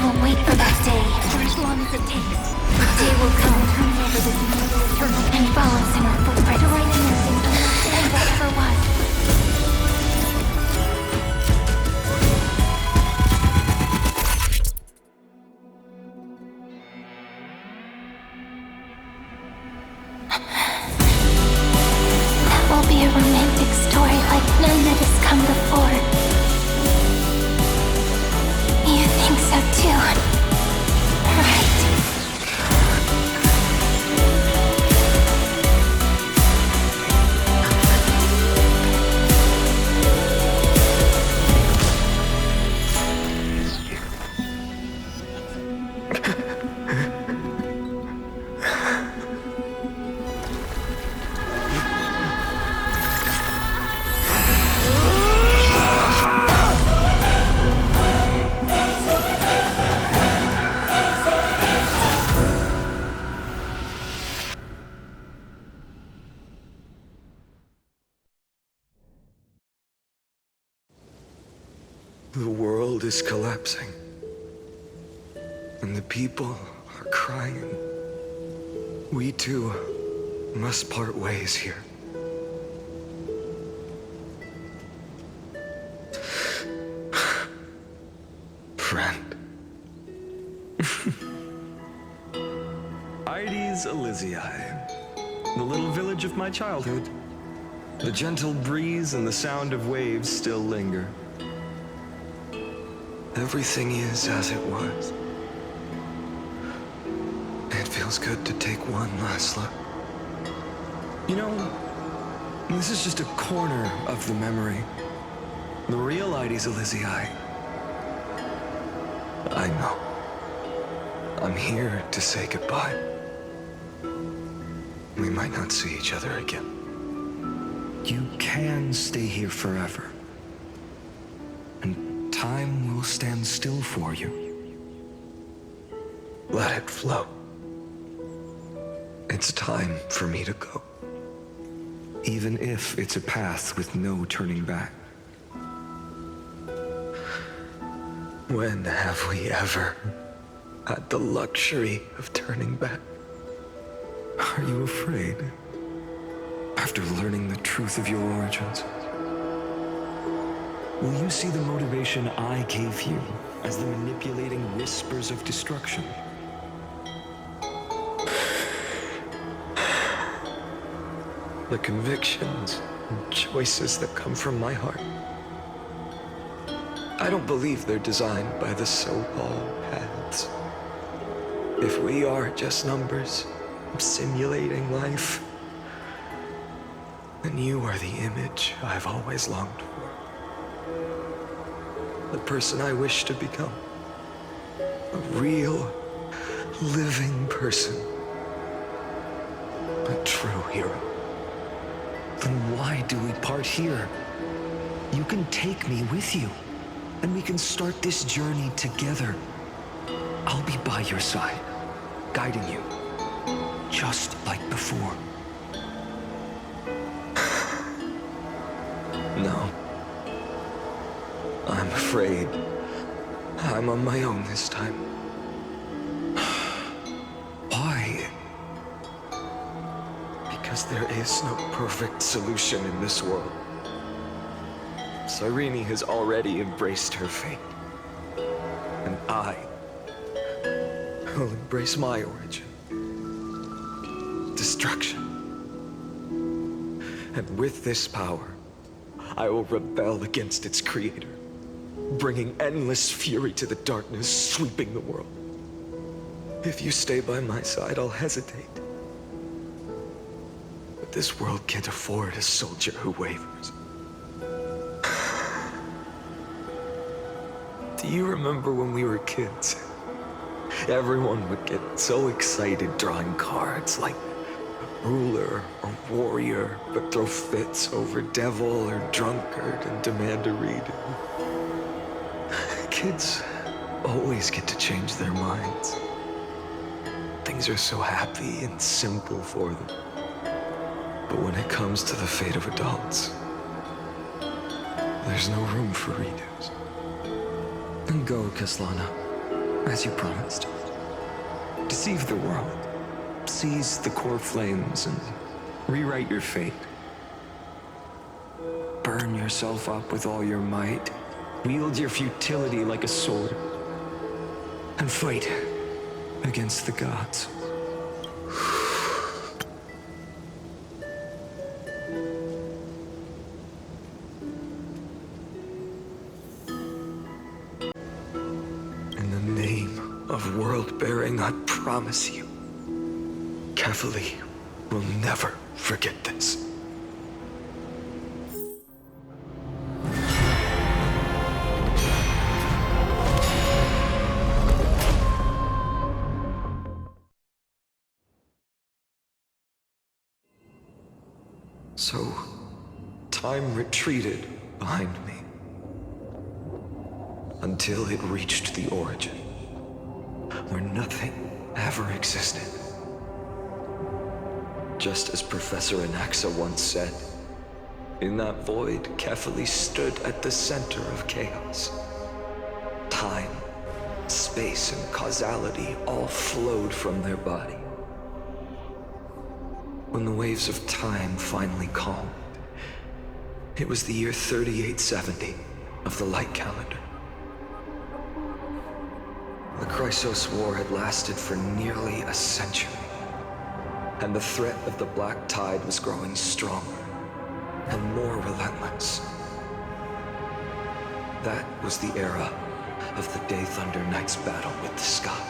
will wait for that day, for as long as it takes. The day will come, turns over this mortal eternal, and follows in our footprint to write a new thing than what ever was. That will be a romantic story like none that has come before. You think so too, right? The world is collapsing, and the people are crying. We too must part ways here. Friend. Ides Elysiae, the little village of my childhood. The gentle breeze and the sound of waves still linger. Everything is as it was. It feels good to take one last look. You know, this is just a corner of the memory. The real Ides Elysiae. I know. I'm here to say goodbye. We might not see each other again. You can stay here forever. And time will stand still for you. Let it flow. It's time for me to go. Even if it's a path with no turning back. When have we ever had the luxury of turning back? Are you afraid? After learning the truth of your origins? Will you see the motivation I gave you as the manipulating whispers of destruction? The convictions and choices that come from my heart. I don't believe they're designed by the so-called paths. If we are just numbers simulating life, then you are the image I've always longed for. The person I wish to become. A real, living person. A true hero. Then why do we part here? You can take me with you, and we can start this journey together. I'll be by your side, guiding you, just like before. No. I'm afraid I'm on my own this time. Why? Because there is no perfect solution in this world. Cyrene has already embraced her fate. And I will embrace my origin. Destruction. And with this power, I will rebel against its creator, bringing endless fury to the darkness sweeping the world. If you stay by my side, I'll hesitate. But this world can't afford a soldier who wavers. Do you remember when we were kids? Everyone would get so excited drawing cards like ruler or warrior, but throw fits over devil or drunkard and demand a redo. Kids always get to change their minds. Things are so happy and simple for them. But when it comes to the fate of adults, there's no room for redos. Then go, Kaslana. as you promised. Deceive the world, seize the core flames, and rewrite your fate. Burn yourself up with all your might, wield your futility like a sword, and fight against the gods. In the name of world-bearing, I promise you, Kefali will never forget this. So, time retreated behind me until it reached the origin, where nothing ever existed. Just as Professor Anaxa once said, in that void, Kefali stood at the center of chaos. Time, space, and causality all flowed from their body. When the waves of time finally calmed, it was the year 3870 of the light calendar. The Chrysos War had lasted for nearly a century, and the threat of the Black Tide was growing stronger and more relentless. That was the era of the Day Thunder Knight's battle with the sky.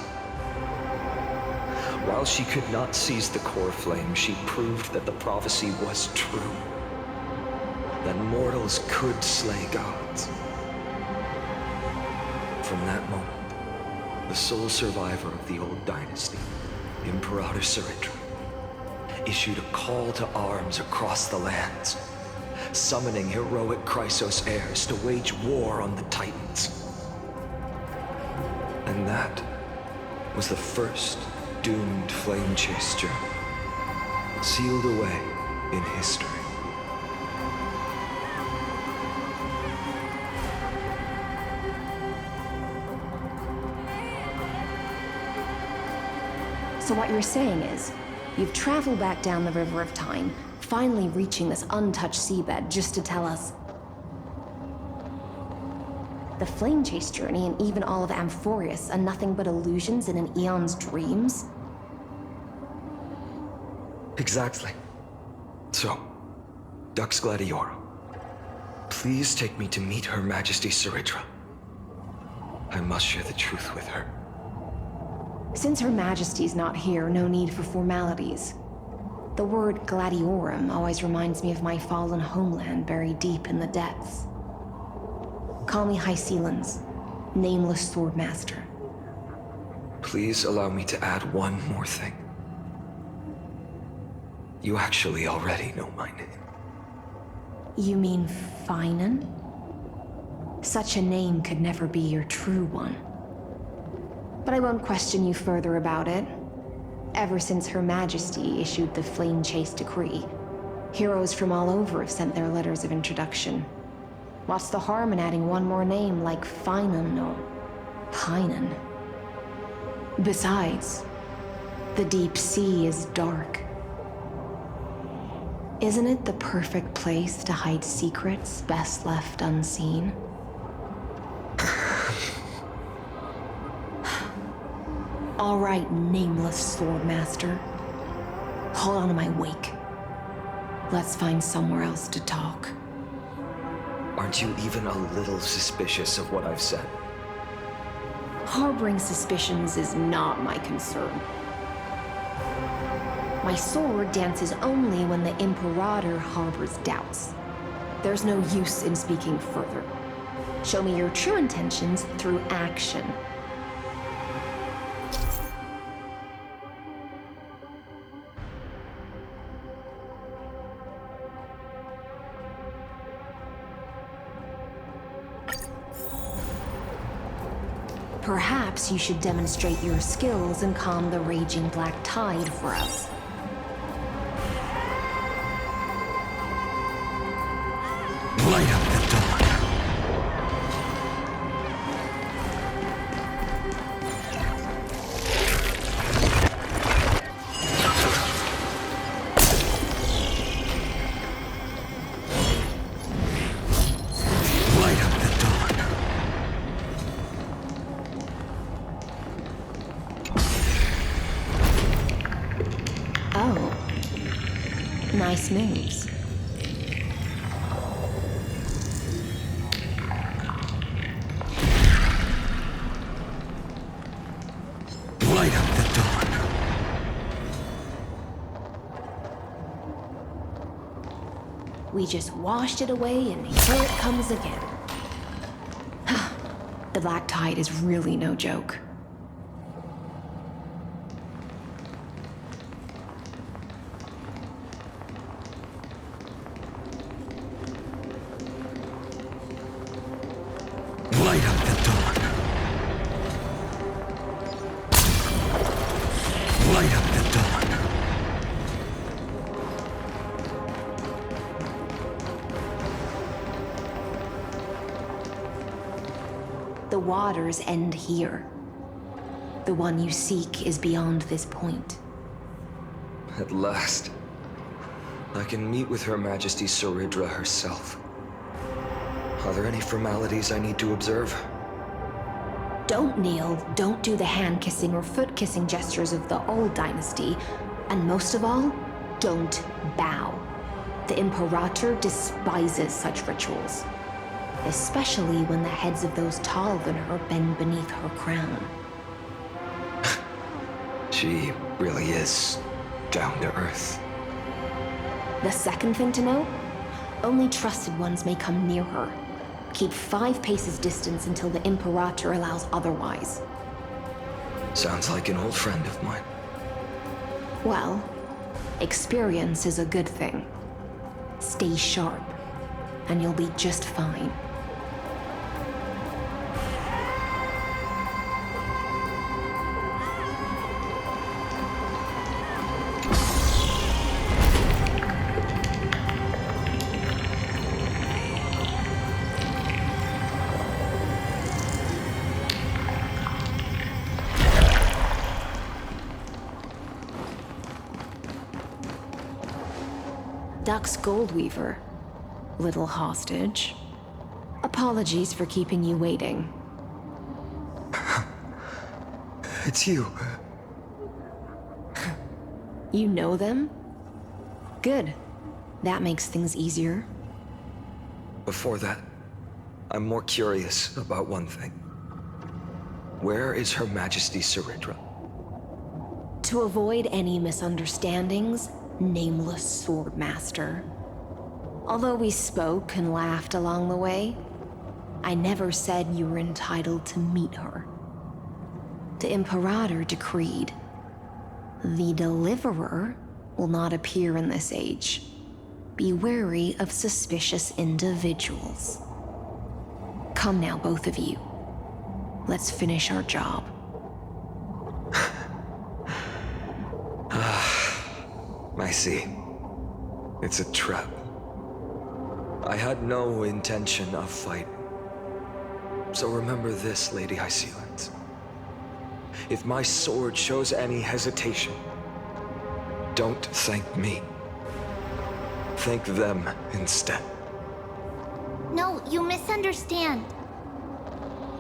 While she could not seize the core flame, she proved that the prophecy was true. That mortals could slay gods. From that moment, the sole survivor of the old dynasty, Imperator Saritra, issued a call to arms across the lands, summoning heroic Chrysos heirs to wage war on the Titans. And that was the first doomed flame chase journey, sealed away in history. So what you're saying is, you've traveled back down the River of Time, finally reaching this untouched seabed just to tell us the flame chase journey and even all of Amphorius are nothing but illusions in an eon's dreams? Exactly. So, Dux Gladiorum, please take me to meet Her Majesty Saritra. I must share the truth with her. Since Her Majesty's not here, no need for formalities. The word Gladiorum always reminds me of my fallen homeland buried deep in the depths. Call me High Sealans, nameless swordmaster. Please allow me to add one more thing. You actually already know my name. You mean Finan? Such a name could never be your true one. But I won't question you further about it. Ever since Her Majesty issued the Flame Chase Decree, heroes from all over have sent their letters of introduction. What's the harm in adding one more name like Finan or Pinan? Besides, the deep sea is dark. Isn't it the perfect place to hide secrets best left unseen? All right, nameless swordmaster. Hold on to my wake. Let's find somewhere else to talk. Aren't you even a little suspicious of what I've said? Harboring suspicions is not my concern. My sword dances only when the Imperator harbors doubts. There's no use in speaking further. Show me your true intentions through action. Perhaps you should demonstrate your skills and calm the raging black tide for us. Light up the dawn. Oh. Nice moves. Light up the dawn. We just washed it away and here it comes again. The black tide is really no joke. Light up the dawn. Light up the dawn. The waters end here. The one you seek is beyond this point. At last, I can meet with Her Majesty Saridra herself. Are there any formalities I need to observe? Don't kneel, don't do the hand-kissing or foot-kissing gestures of the old dynasty, and most of all, don't bow. The Imperator despises such rituals, especially when the heads of those taller than her bend beneath her crown. She really is down to earth. The second thing to know, only trusted ones may come near her. Keep 5 paces distance until the Imperator allows otherwise. Sounds like an old friend of mine. Well, experience is a good thing. Stay sharp, and you'll be just fine. Duck's Goldweaver, little hostage. Apologies for keeping you waiting. It's you. You know them? Good. That makes things easier. Before that, I'm more curious about one thing. Where is Her Majesty Saridra? To avoid any misunderstandings, nameless swordmaster. Although we spoke and laughed along the way, I never said you were entitled to meet her. The Imperator decreed, the Deliverer will not appear in this age. Be wary of suspicious individuals. Come now, both of you. Let's finish our job. I see. It's a trap. I had no intention of fighting. So remember this, Lady Hysealant. If my sword shows any hesitation, don't thank me. Thank them instead. No, you misunderstand.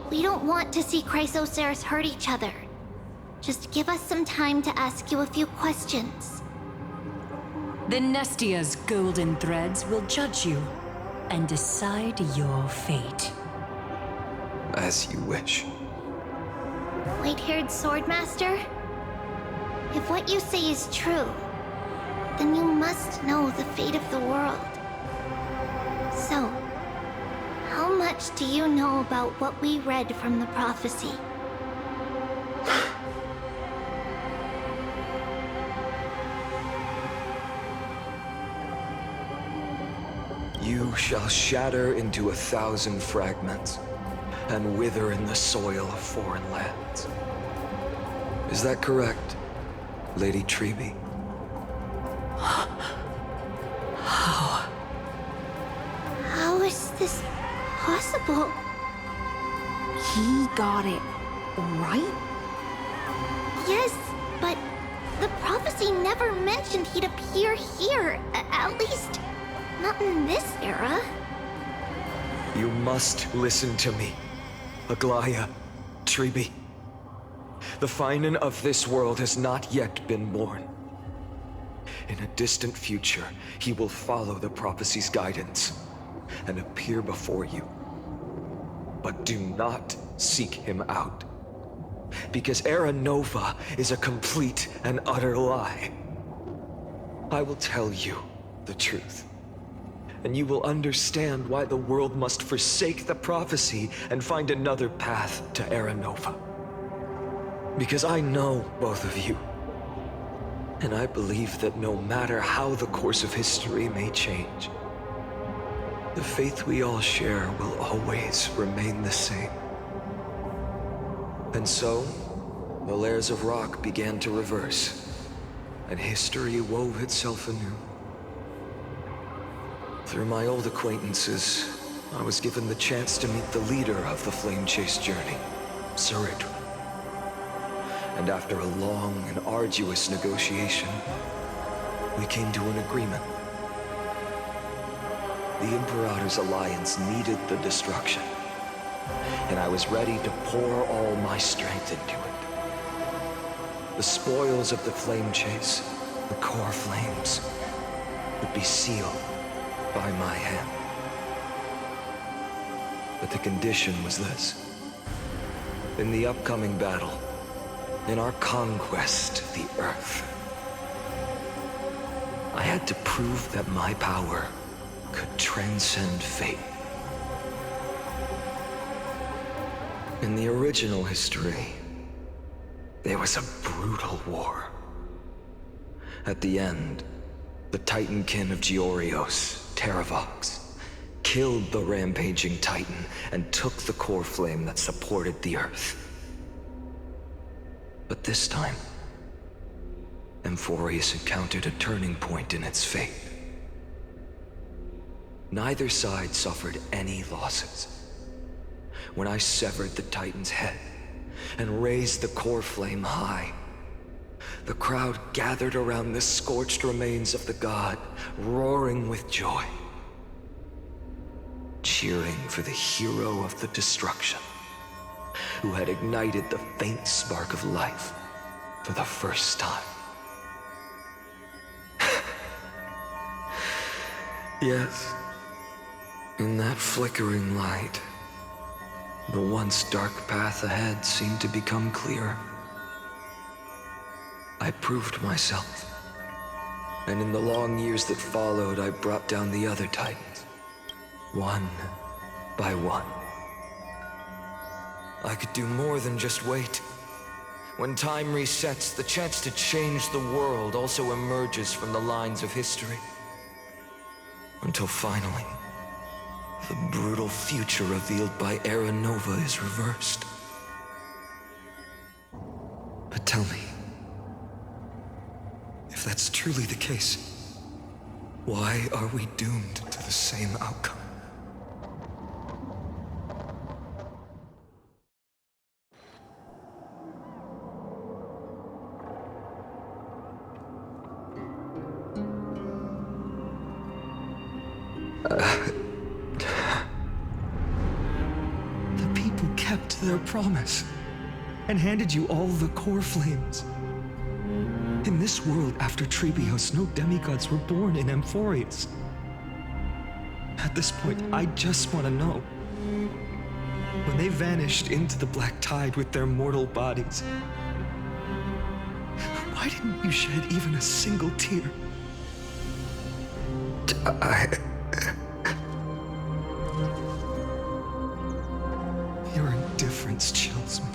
We don't want to see Chrysoceras hurt each other. Just give us some time to ask you a few questions. The Nestia's golden threads will judge you and decide your fate. As you wish. White-haired swordmaster? If what you say is true, then you must know the fate of the world. So, how much do you know about what we read from the prophecy? You shall shatter into 1,000 fragments and wither in the soil of foreign lands. Is that correct, Lady Treby? How is this possible? He got it right? Yes, but the prophecy never mentioned he'd appear here. At least, not in this era. You must listen to me, Aglaya, Treby. The Finan of this world has not yet been born. In a distant future, he will follow the prophecy's guidance and appear before you. But do not seek him out, because Era Nova is a complete and utter lie. I will tell you the truth, and you will understand why the world must forsake the prophecy and find another path to Era Nova. Because I know both of you, and I believe that no matter how the course of history may change, the faith we all share will always remain the same. And so, the layers of rock began to reverse, and history wove itself anew. Through my old acquaintances, I was given the chance to meet the leader of the Flame Chase journey, Sarit. And after a long and arduous negotiation, we came to an agreement. The Imperator's alliance needed the destruction, and I was ready to pour all my strength into it. The spoils of the Flame Chase, the core flames, would be sealed by my hand. But the condition was this. In the upcoming battle, in our conquest of the Earth, I had to prove that my power could transcend fate. In the original history, there was a brutal war. At the end, the Titankin of Georios, Terravox, killed the rampaging Titan and took the core flame that supported the Earth. But this time, Amphorius encountered a turning point in its fate. Neither side suffered any losses. When I severed the Titan's head and raised the core flame high, the crowd gathered around the scorched remains of the god, roaring with joy, cheering for the hero of the destruction, who had ignited the faint spark of life for the first time. Yes, in that flickering light, the once dark path ahead seemed to become clear. I proved myself, and in the long years that followed, I brought down the other Titans, one by one. I could do more than just wait. When time resets, the chance to change the world also emerges from the lines of history. Until finally, the brutal future revealed by Era Nova is reversed. But tell me, if that's truly the case, why are we doomed to the same outcome? The people kept their promise and handed you all the core flames. In this world after Trebios, no demigods were born in Amphorius. At this point, I just want to know. When they vanished into the black tide with their mortal bodies, why didn't you shed even a single tear? Your indifference chills me.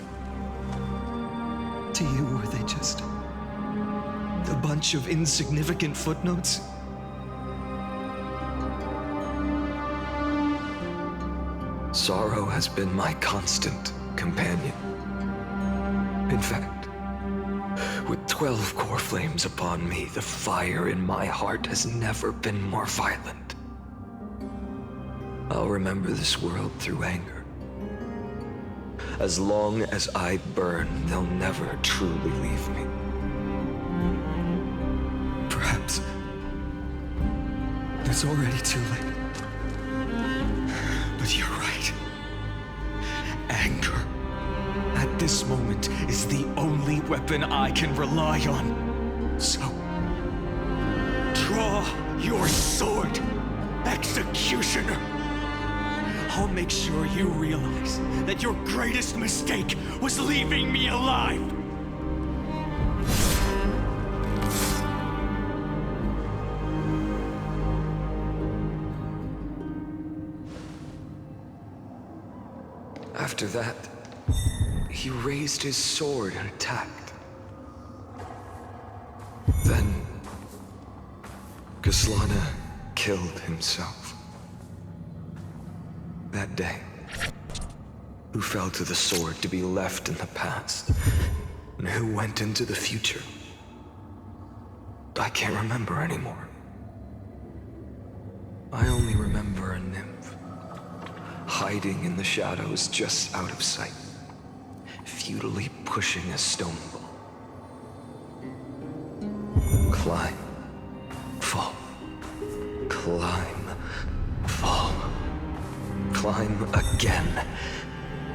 To you, were they just a bunch of insignificant footnotes? Sorrow has been my constant companion. In fact, with 12 core flames upon me, the fire in my heart has never been more violent. I'll remember this world through anger. As long as I burn, they'll never truly leave me. Perhaps it's already too late. But you're right. Anger, at this moment, is the only weapon I can rely on. So, Your sword, executioner! I'll make sure you realize that your greatest mistake was leaving me alive! After that, he raised his sword and attacked. Then, Gislana killed himself. That day, who fell to the sword to be left in the past, and who went into the future, I can't remember anymore. I only remember a nymph, hiding in the shadows just out of sight, futilely pushing a stone ball. Climb, fall, climb, fall, climb again,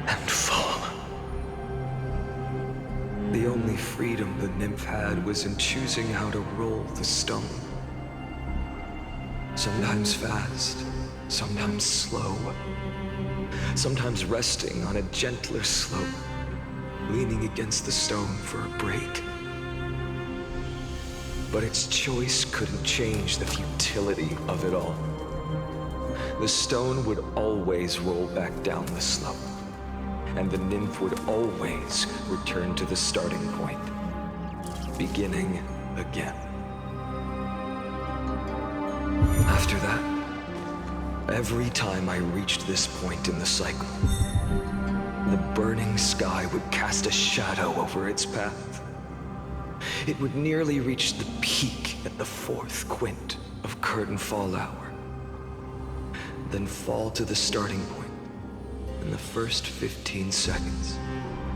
and fall. The only freedom the nymph had was in choosing how to roll the stone. Sometimes fast, sometimes slow. Sometimes resting on a gentler slope, leaning against the stone for a break. But its choice couldn't change the futility of it all. The stone would always roll back down the slope, and the nymph would always return to the starting point, beginning again. After that, every time I reached this point in the cycle, the burning sky would cast a shadow over its path. It would nearly reach the peak at the fourth quint of curtain fall hour, then fall to the starting point in the first 15 seconds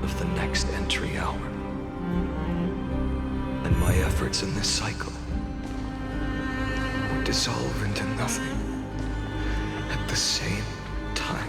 of the next entry hour. And my efforts in this cycle would dissolve into nothing at the same time.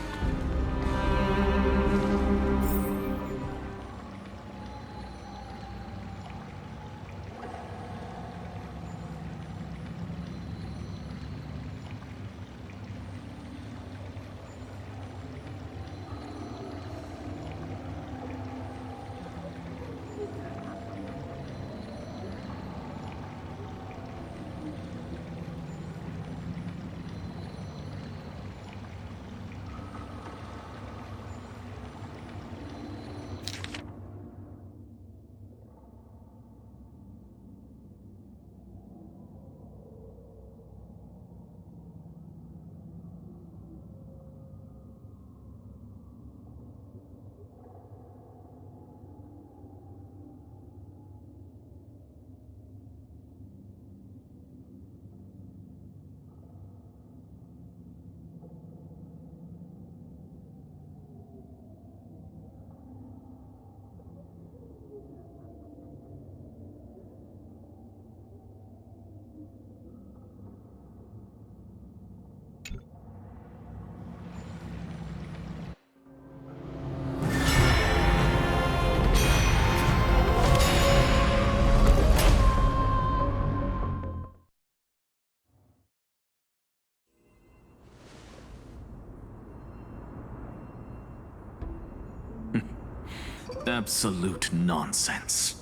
Absolute nonsense.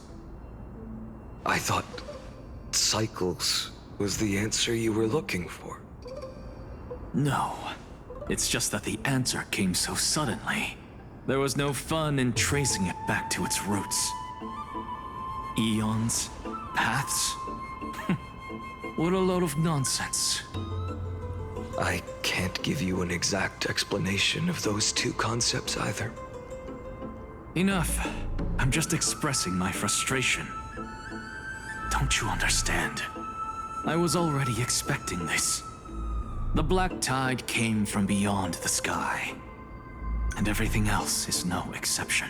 I thought cycles was the answer you were looking for. No. It's just that the answer came so suddenly. There was no fun in tracing it back to its roots. Eons? Paths? What a load of nonsense. I can't give you an exact explanation of those two concepts either. Enough. I'm just expressing my frustration. Don't you understand? I was already expecting this. The black tide came from beyond the sky. And everything else is no exception.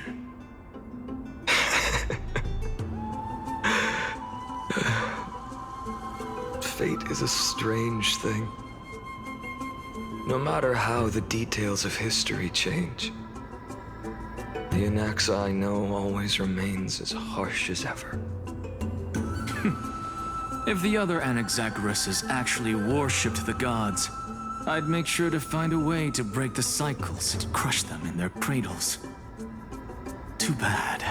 Fate is a strange thing. No matter how the details of history change, the Anaxa I know always remains as harsh as ever. If the other Anaxagoras actually worshipped the gods, I'd make sure to find a way to break the cycles and crush them in their cradles. Too bad.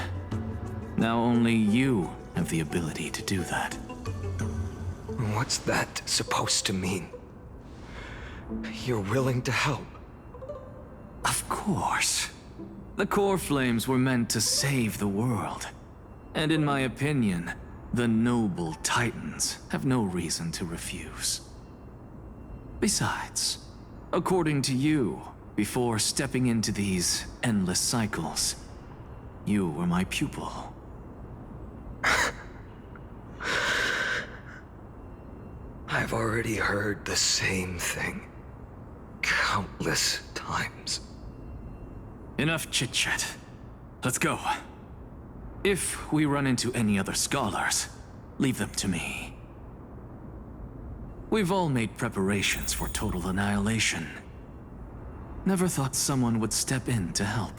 Now only you have the ability to do that. What's that supposed to mean? You're willing to help? Of course. The core flames were meant to save the world. And in my opinion, the noble titans have no reason to refuse. Besides, according to you, before stepping into these endless cycles, you were my pupil. I've already heard the same thing countless times. Enough chit-chat. Let's go. If we run into any other scholars, leave them to me. We've all made preparations for total annihilation. Never thought someone would step in to help.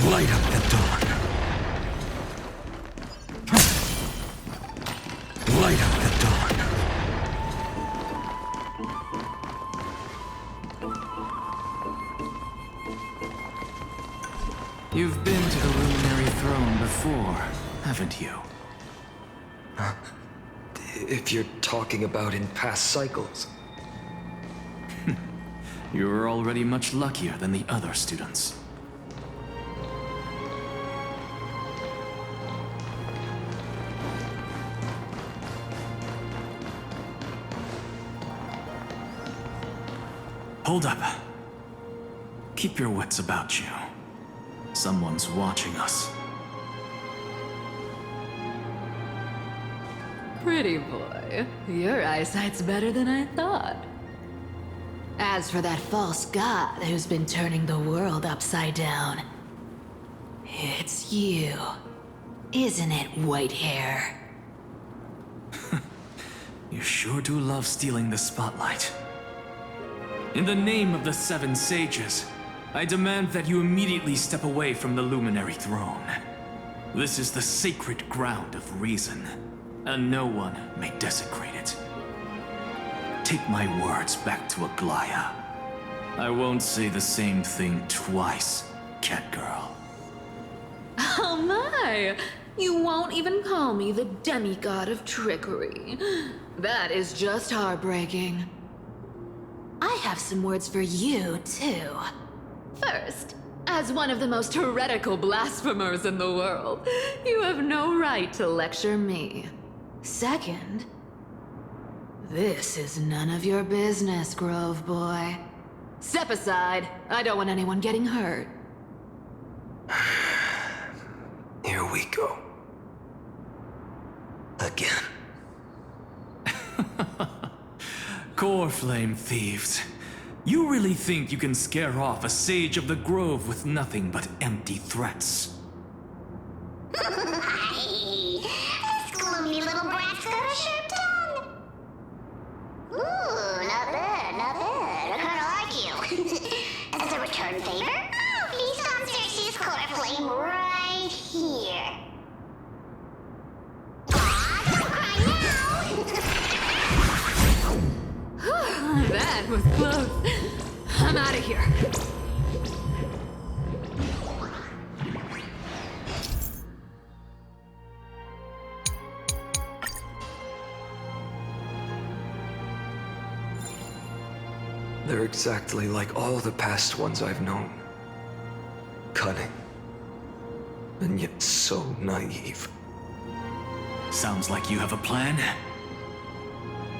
Light up the dawn. Light up the dawn. You've been to the Luminary Throne before, haven't you? If you're talking about in past cycles. You're already much luckier than the other students. Hold up. Keep your wits about you. Someone's watching us. Pretty boy, your eyesight's better than I thought. As for that false god who's been turning the world upside down, it's you, isn't it, white hair? You sure do love stealing the spotlight. In the name of the Seven Sages, I demand that you immediately step away from the Luminary Throne. This is the sacred ground of reason, and no one may desecrate it. Take my words back to Aglaya. I won't say the same thing twice, Catgirl. Oh my! You won't even call me the demigod of trickery. That is just heartbreaking. I have some words for you, too. First, as one of the most heretical blasphemers in the world, you have no right to lecture me. Second, this is none of your business, Grove Boy. Step aside. I don't want anyone getting hurt. Here we go. Again. Core Flame thieves. You really think you can scare off a sage of the Grove with nothing but empty threats? This gloomy little brat's got a sharp tongue. Ooh, not bad, not bad. I kinda like you. As a return favor, please come search this core flame right here. Aw, don't cry now. That was close. I'm out of here. They're exactly like all the past ones I've known. Cunning. And yet so naive. Sounds like you have a plan.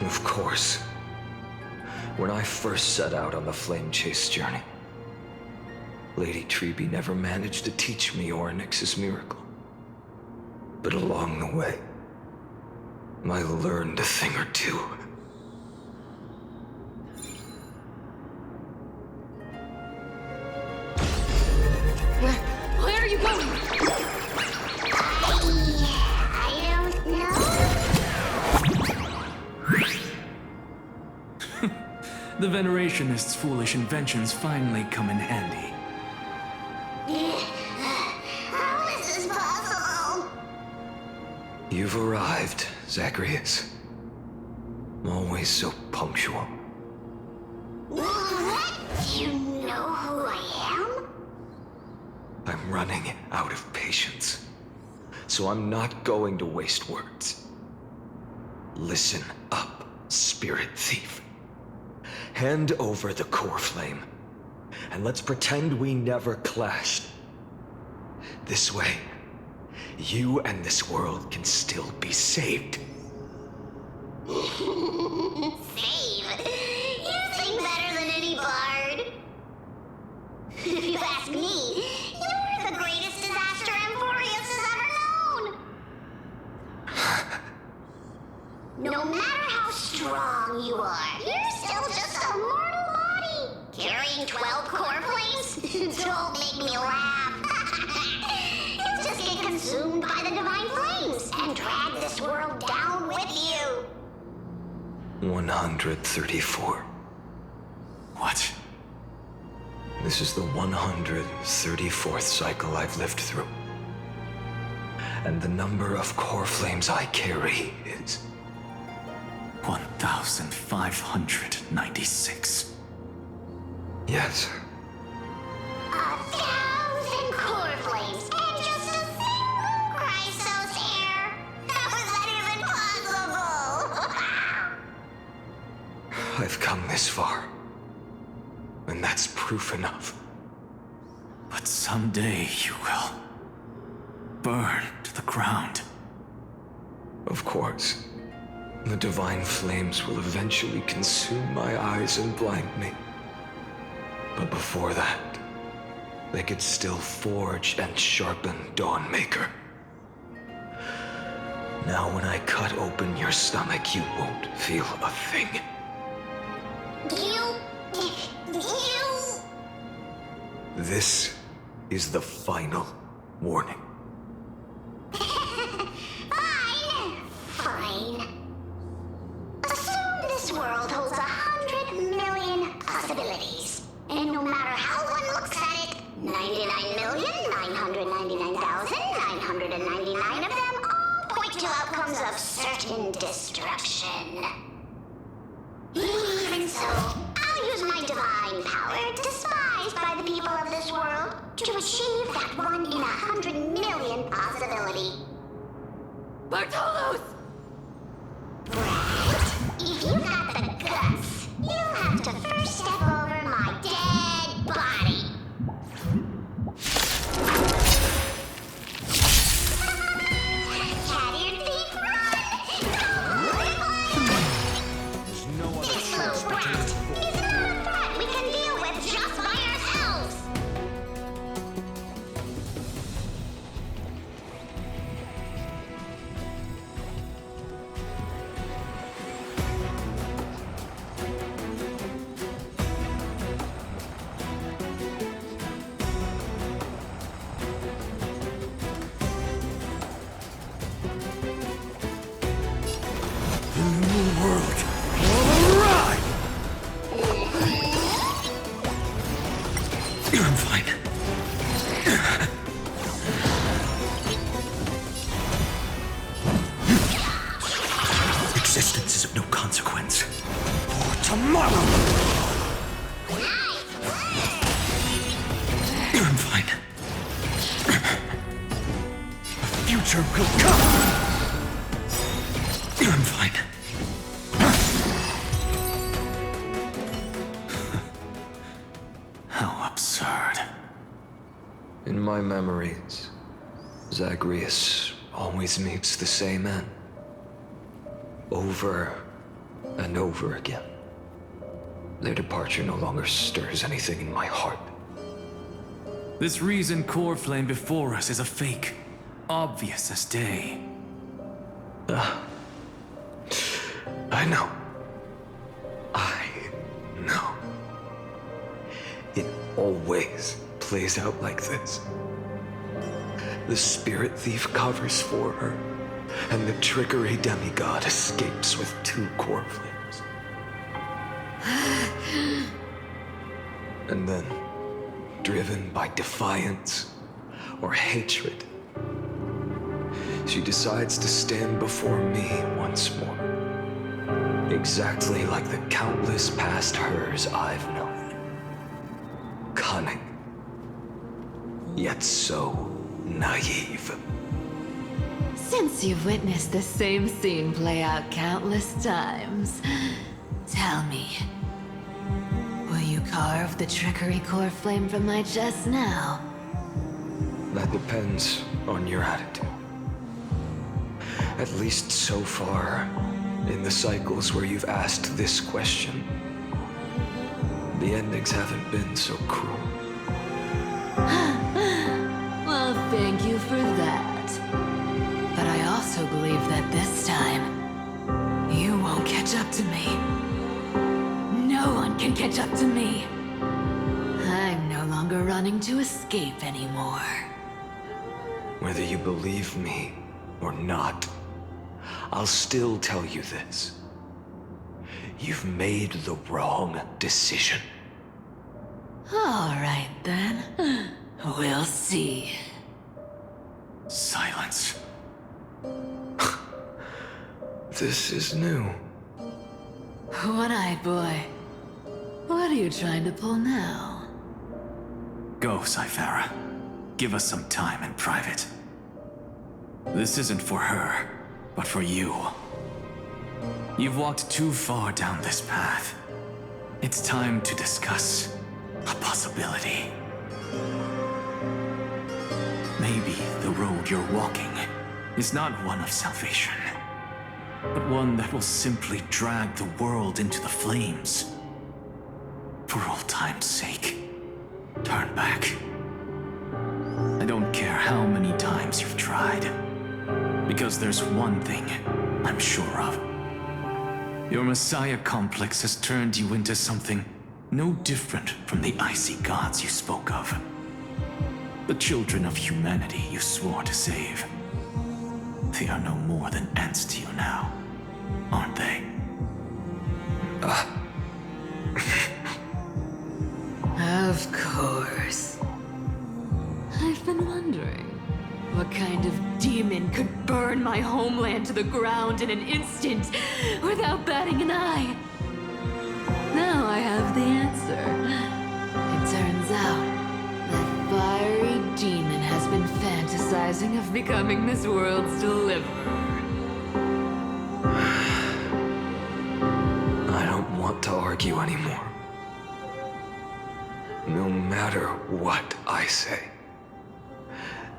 Of course. When I first set out on the Flame Chase journey, Lady Treby never managed to teach me Orynyx's miracle. But along the way, I learned a thing or two. Where are you going? I don't know. The Venerationists' foolish inventions finally come in handy. You've arrived, Zacharias. Always so punctual. What? You know who I am? I'm running out of patience, so I'm not going to waste words. Listen up, Spirit Thief. Hand over the core flame, and let's pretend we never clashed. This way, you and this world can still be saved. Save? You sing better than any bard. If you ask me, you're the greatest disaster Emporius has ever known. No matter how strong you are, you're still just a mortal body. Carrying 12 core flames? Don't make me laugh. You'll just get consumed by the divine flames and drag this world down with you. 134. What? This is the 134th cycle I've lived through. And the number of core flames I carry is 1,596. Yes. 1,000 core flames and just a single Chrysos hair. How is that even possible? I've come this far. And that's proof enough. But someday you will burn to the ground. Of course. The divine flames will eventually consume my eyes and blind me. But before that, they could still forge and sharpen Dawnmaker. Now when I cut open your stomach, you won't feel a thing. You... This is the final warning. Fine. Assume this world holds 100 million possibilities. And no matter how one looks at it, 99,999,999 of them all point to outcomes of certain destruction. Even so, I'll use my divine power, despised by the people of this world, to achieve that 1 in 100 million possibility. Bartolos! Right. If you got the guts, you'll have to first step over my dead body. Cat ear thief, run! There's no other This little brat is not a threat we can deal with just by ourselves. I'm fine. Existence is of no consequence. For tomorrow! I'm fine. The future will come! I'm fine. How absurd. In my memories, Zagreus always meets the same end. Over and over again. Their departure no longer stirs anything in my heart. This reason core flame before us is a fake. Obvious as day. I know. I know. It always plays out like this. The spirit thief covers for her, and the trickery demigod escapes with 2 core flames. And then, driven by defiance or hatred, she decides to stand before me once more. Exactly like the countless past hers I've known. Cunning. Yet so naive. Since you've witnessed the same scene play out countless times, tell me, will you carve the trickery core flame from my chest now? That depends on your attitude. At least so far, in the cycles where you've asked this question, the endings haven't been so cruel. Well, thank you for that. But I also believe that this time, you won't catch up to me. No one can catch up to me. I'm no longer running to escape anymore. Whether you believe me or not, I'll still tell you this. You've made the wrong decision. All right, then. We'll see. Silence. This is new. One-eyed boy. What are you trying to pull now? Go, Cyphara. Give us some time in private. This isn't for her, but for you. You've walked too far down this path. It's time to discuss a possibility. Maybe the road you're walking is not one of salvation, but one that will simply drag the world into the flames. For old time's sake, turn back. I don't care how many times you've tried, because there's one thing I'm sure of. Your Messiah complex has turned you into something no different from the icy gods you spoke of. The children of humanity you swore to save. They are no more than ants to you now, aren't they? Of course. I've been wondering, what kind of demon could burn my homeland to the ground in an instant without batting an eye? Now I have the answer. It turns out that fiery demon has been fantasizing of becoming this world's deliverer. I don't want to argue anymore. No matter what I say,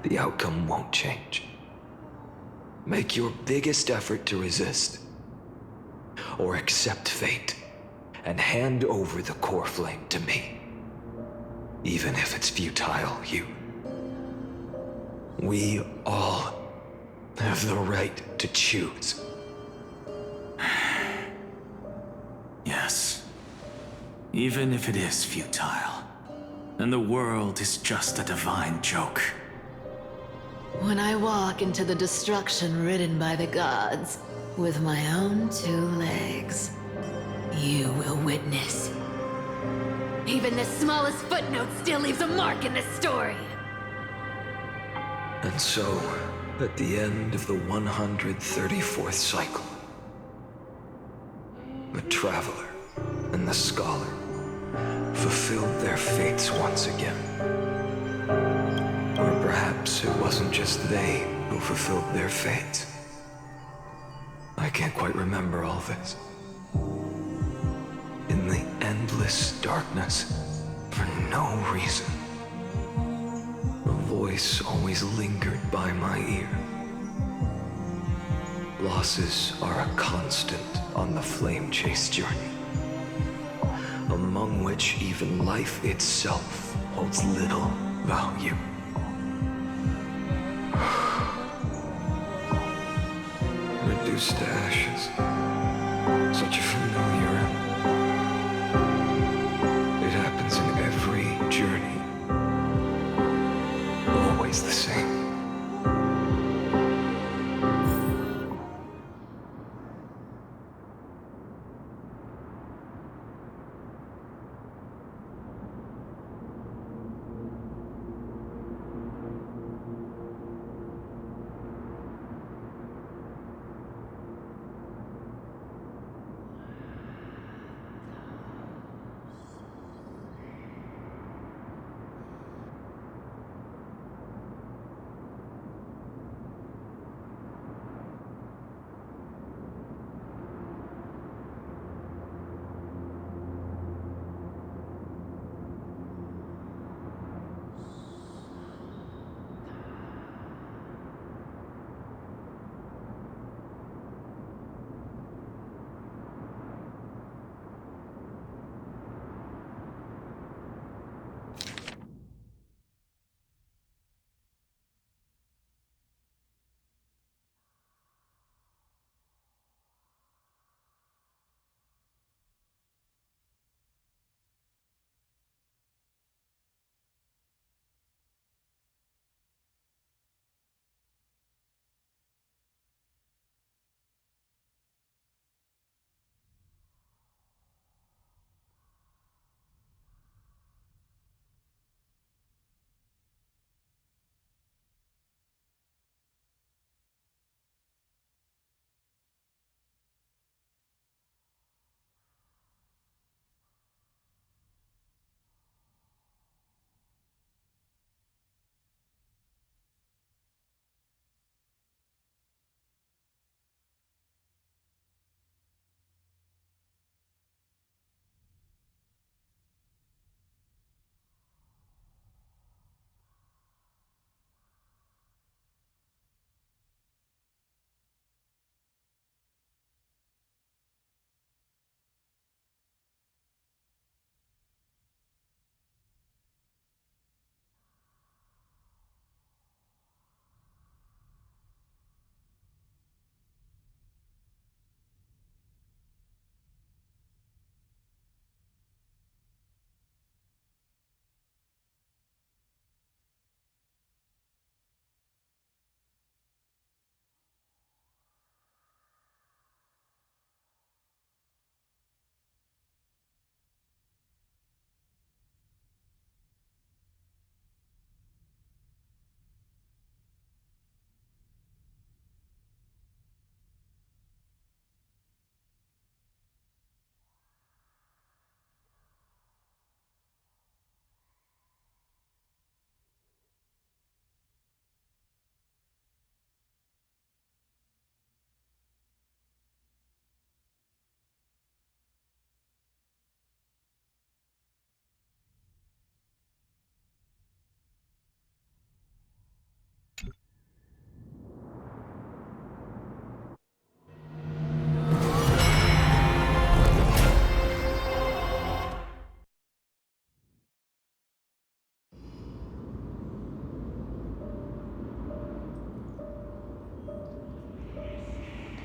the outcome won't change. Make your biggest effort to resist, or accept fate, and hand over the core flame to me. Even if it's futile, we all have the right to choose. Yes. Even if it is futile, and the world is just a divine joke. When I walk into the destruction ridden by the gods, with my own 2 legs, you will witness. Even the smallest footnote still leaves a mark in this story. And so, at the end of the 134th cycle, the Traveler and the Scholar fulfilled their fates once again. Or perhaps it wasn't just they who fulfilled their fates. I can't quite remember all this. In the endless darkness, for no reason, a voice always lingered by my ear. Losses are a constant on the flame chase journey, among which even life itself holds little value. Reduced to ashes. Such a familiar end. It happens in every journey. Always the same.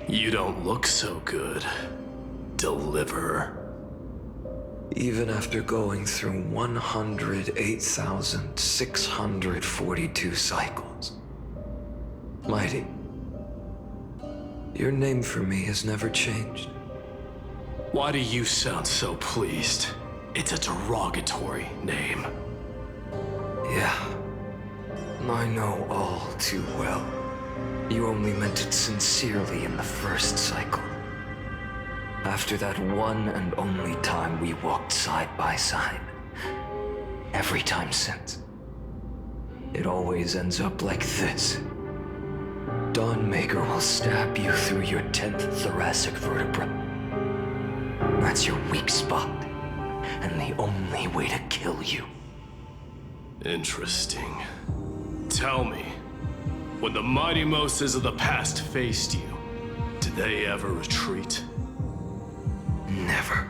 You don't look so good, Deliverer. Even after going through 108,642 cycles. Mighty, your name for me has never changed. Why do you sound so pleased? It's a derogatory name. Yeah, I know all too well. You only meant it sincerely in the first cycle. After that one and only time we walked side by side. Every time since. It always ends up like this. Dawnmaker will stab you through your 10th thoracic vertebra. That's your weak spot, and the only way to kill you. Interesting. Tell me, when the mighty Moses of the past faced you, did they ever retreat? Never.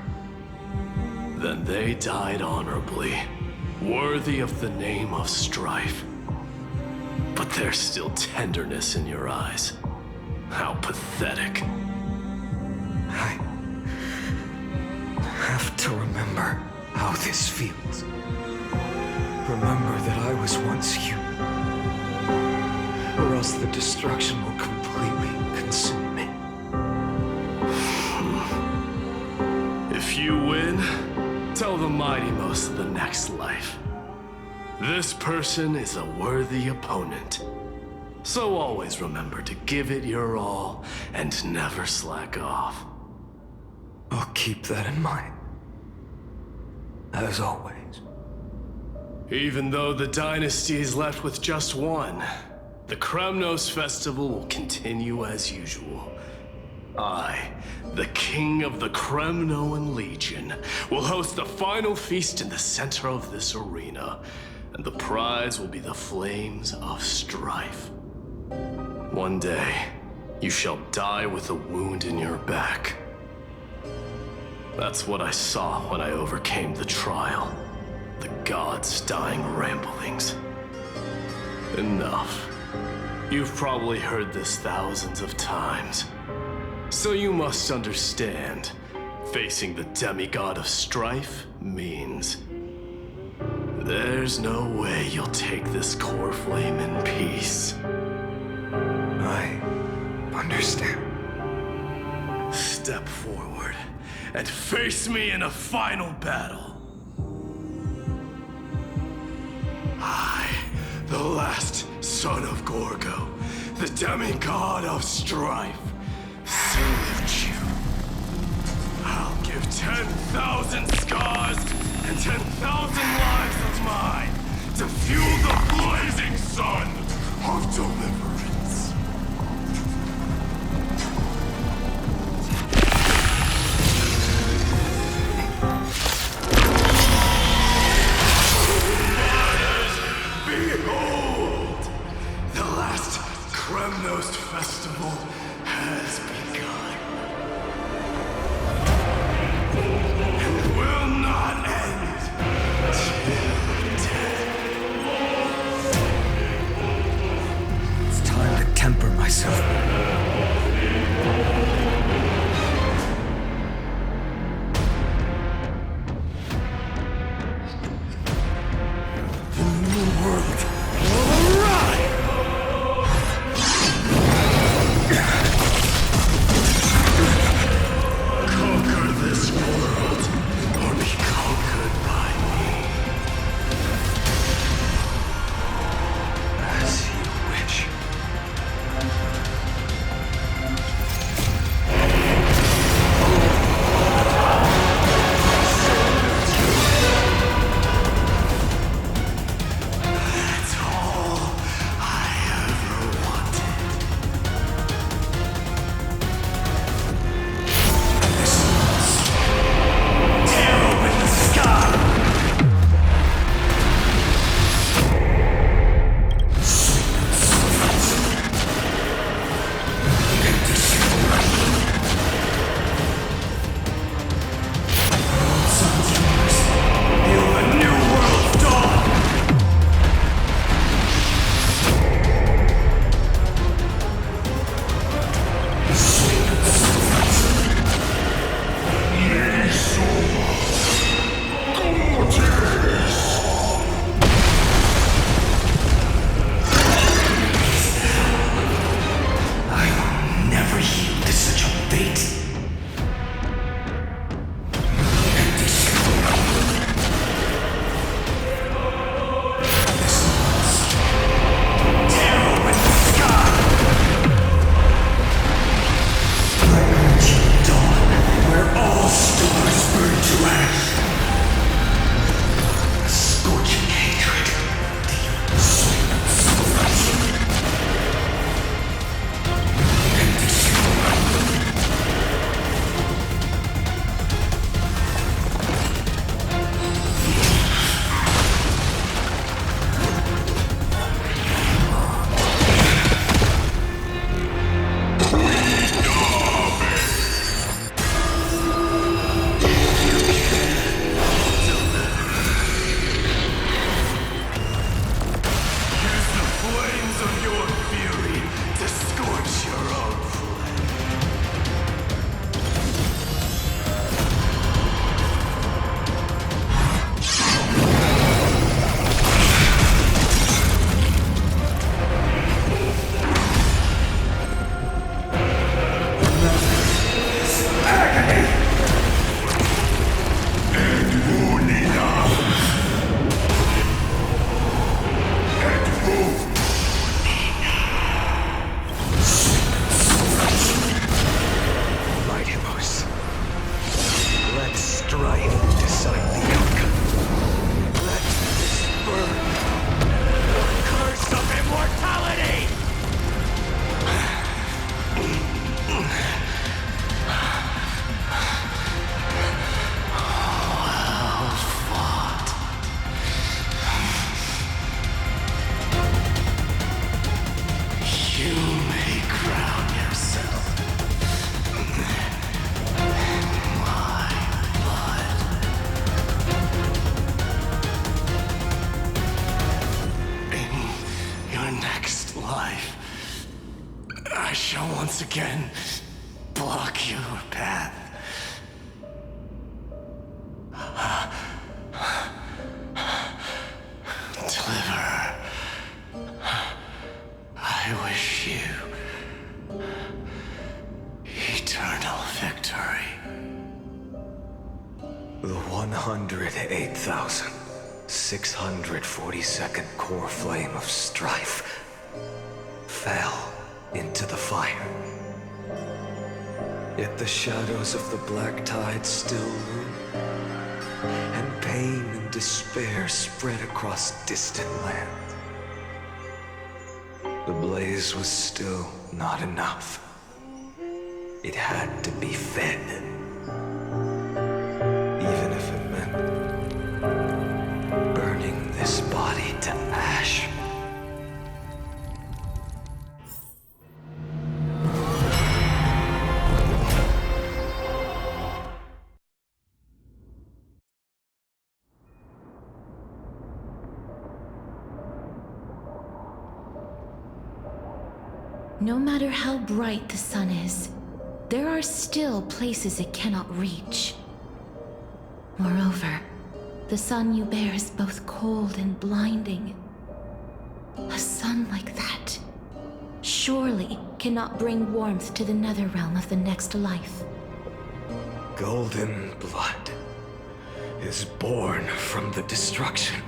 Then they died honorably, worthy of the name of Strife. But there's still tenderness in your eyes. How pathetic. I have to remember how this feels. Remember that I was once human. Or else the destruction will completely consume me. If you win, tell the mighty most of the next life. This person is a worthy opponent. So always remember to give it your all and never slack off. I'll keep that in mind. As always. Even though the dynasty is left with just one, the Kremnos festival will continue as usual. I, the king of the Kremnoan Legion, will host the final feast in the center of this arena, and the prize will be the flames of strife. One day, you shall die with a wound in your back. That's what I saw when I overcame the trial. The gods' dying ramblings. Enough. You've probably heard this thousands of times. So you must understand, facing the demigod of strife means there's no way you'll take this core flame in peace. I understand. Step forward and face me in a final battle. I, the last son of Gorgo, the demigod of strife, salute you. I'll give 10,000 scars and 10,000 lives of mine to fuel the blazing sun of deliverance. Behold! The last Kremnos festival has begun. And will not end till death. once again block your path. Deliver. I wish you eternal victory. The 108,642nd core flame of strife fell into the fire. Yet the shadows of the black tide still loom, and pain and despair spread across distant lands. The blaze was still not enough. It had to be fed. Even if it meant burning this body to ash. No matter how bright the sun is, there are still places it cannot reach. Moreover, the sun you bear is both cold and blinding. A sun like that surely cannot bring warmth to the nether realm of the next life. Golden blood is born from the destruction.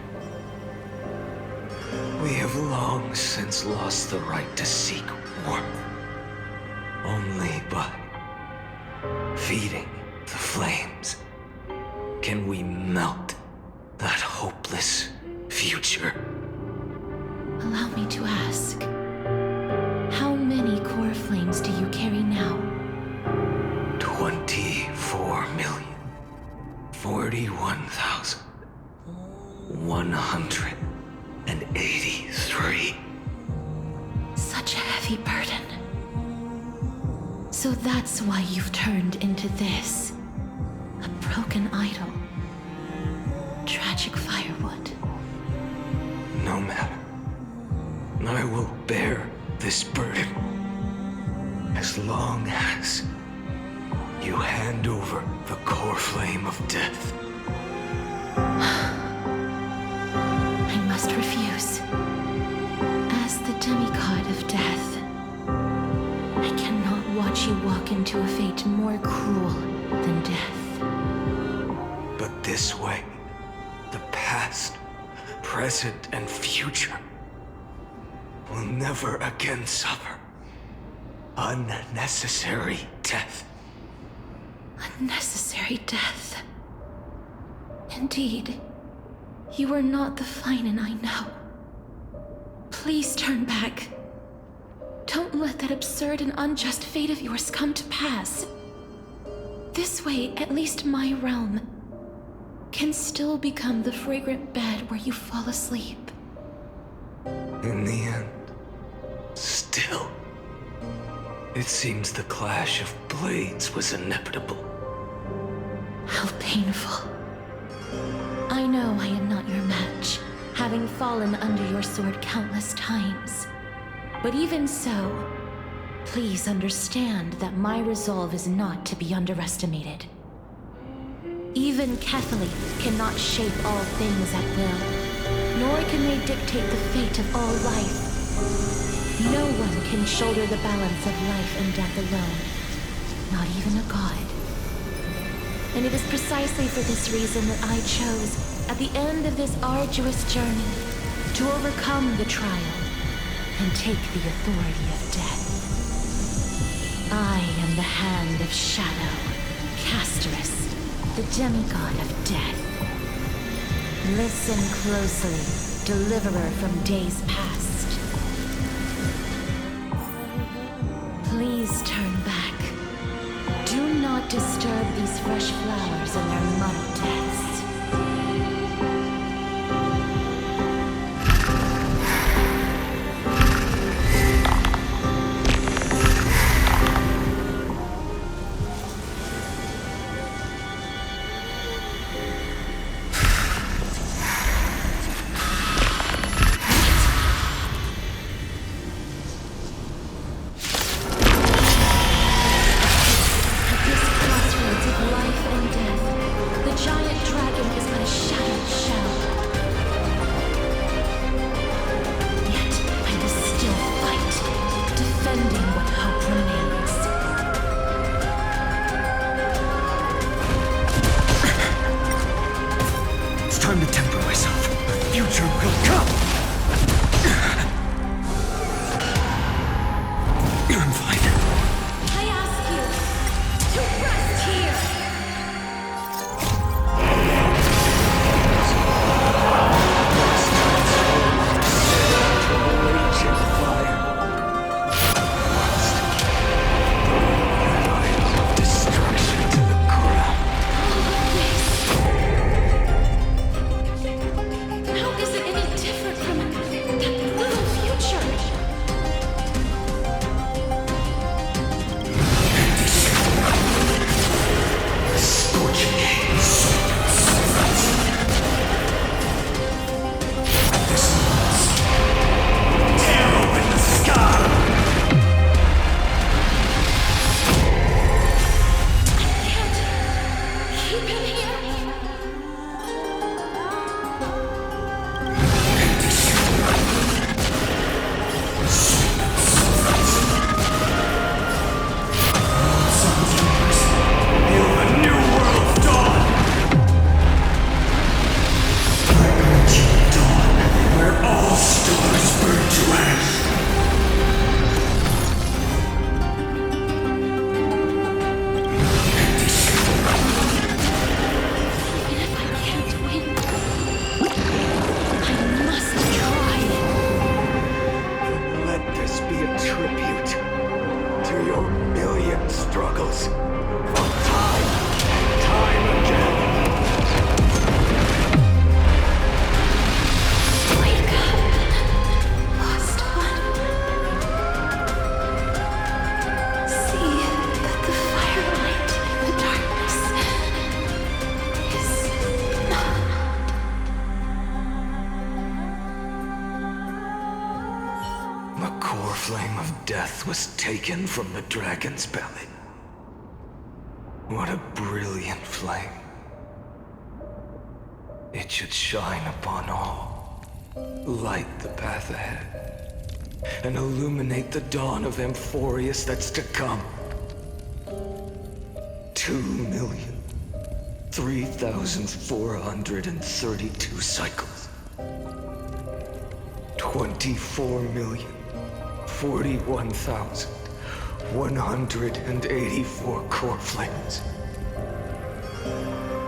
We have long since lost the right to seek warmth. Only by feeding the flames can we melt that hopeless future. Allow me to ask, how many core flames do you carry now? 24,041,183. Such a heavy burden. So that's why you've turned into this. A broken idol. Tragic firewood. No matter. I will bear this burden as long as you hand over the core flame of death. I must refuse. As the demigod of death, I cannot watch you walk into a fate more cruel than death. But this way, the past, present, and future will never again suffer unnecessary death. Unnecessary death. Indeed, you are not the Finan I know. Please turn back. Don't let that absurd and unjust fate of yours come to pass. This way, at least my realm can still become the fragrant bed where you fall asleep. In the end, still, it seems the clash of blades was inevitable. How painful. I know I am not your match, having fallen under your sword countless times. But even so, please understand that my resolve is not to be underestimated. Even Cathay cannot shape all things at will, nor can they dictate the fate of all life. No one can shoulder the balance of life and death alone, not even a god. And it is precisely for this reason that I chose, at the end of this arduous journey, to overcome the trial and take the authority of death. I am the Hand of Shadow, Casterus, the demigod of death. Listen closely, deliverer from days past. Please turn back. Do not disturb these fresh flowers in their muddled deaths. time to temper myself. The future will come! I'm fine. I ask you to rest here. Raging fire. Destruction to the ground. How is it any different from that little future? Scorching haze. Tear open the sky! Can't keep him here. Feel the new world's dawn! Dawn, where all stars burn to ash. Even if I can't win, I must try. Let this be a tribute to your million struggles. Time and time again. Wake up, lost one. See that the firelight in the darkness is not. The core flame of death was taken from the dragon's belly. What a brilliant flame. It should shine upon all, light the path ahead, and illuminate the dawn of Amphorius that's to come. 2,003,432 cycles. 24,041,184 core flames.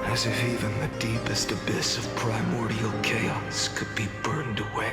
As if even the deepest abyss of primordial chaos could be burned away.